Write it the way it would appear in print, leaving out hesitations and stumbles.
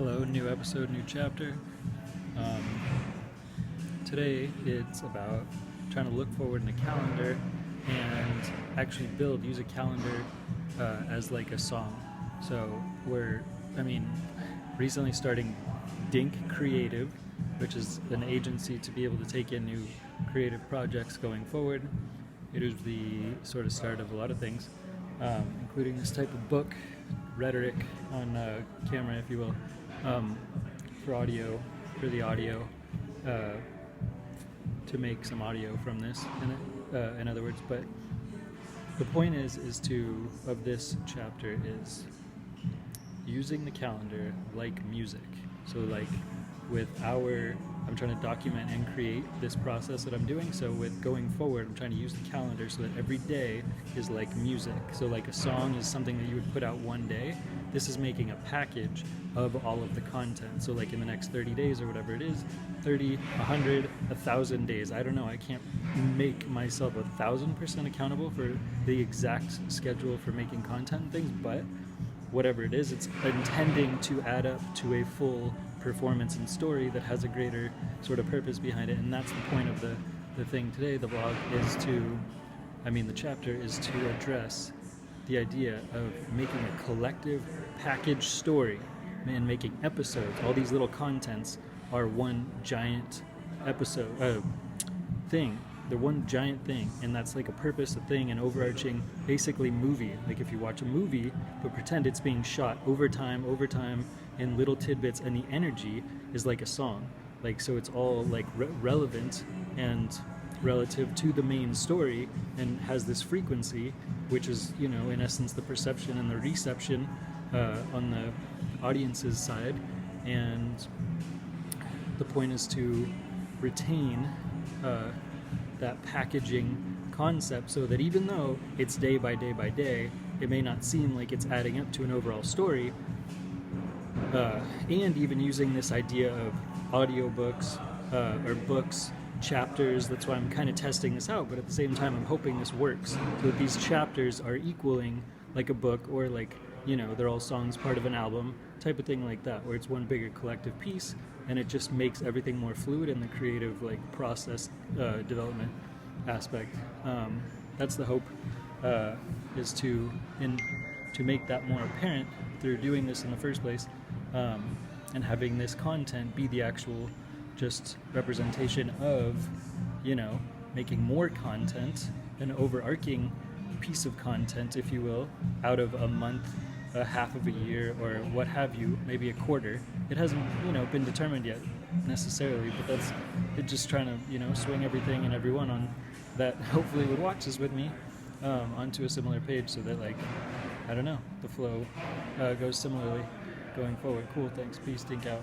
Hello, new episode, new chapter. Today it's about trying to look forward in a calendar and actually use a calendar as like a song. So recently starting DVVCK Creative, which is an agency to be able to take in new creative projects going forward. It is the sort of start of a lot of things, including this type of book, rhetoric on camera, if you will, for the audio, to make some audio from this, in other words. But the point of this chapter is using the calendar like music. So I'm trying to document and create this process that I'm doing. So with going forward, I'm trying to use the calendar so that every day is like music. So like a song is something that you would put out one day. This is making a package of all of the content. So like in the next 30 days or whatever it is, 30, 100, 1,000 days. I don't know. I can't make myself 1,000% accountable for the exact schedule for making content and things, but whatever it is, it's intending to add up to a full performance and story that has a greater sort of purpose behind it. And that's the point of the thing today. The vlog the chapter is to address the idea of making a collective package story and making episodes. All these little contents are one giant episode thing. They're one giant thing, and that's like a purpose, a thing, an overarching, basically movie. Like if you watch a movie, but pretend it's being shot over time, in little tidbits, and the energy is like a song. Like, so it's all like relevant and relative to the main story, and has this frequency, which is, in essence, the perception and the reception on the audience's side. And the point is to retain that packaging concept, so that even though it's day by day by day, it may not seem like it's adding up to an overall story. And even using this idea of audiobooks or books, chapters. That's why I'm kind of testing this out, but at the same time I'm hoping this works, so that these chapters are equaling like a book, or like, they're all songs, part of an album type of thing, like that, where it's one bigger collective piece, and it just makes everything more fluid in the creative process development aspect. That's the hope, is to make that more apparent through doing this in the first place, and having this content be the actual just representation of, making more content, an overarching piece of content, if you will, out of a month, a half of a year, or what have you, maybe a quarter. It hasn't, been determined yet necessarily, but that's it. Just trying to, swing everything and everyone on that hopefully would watch this with me onto a similar page, so that the flow goes similarly going forward. Cool, thanks, peace, think out.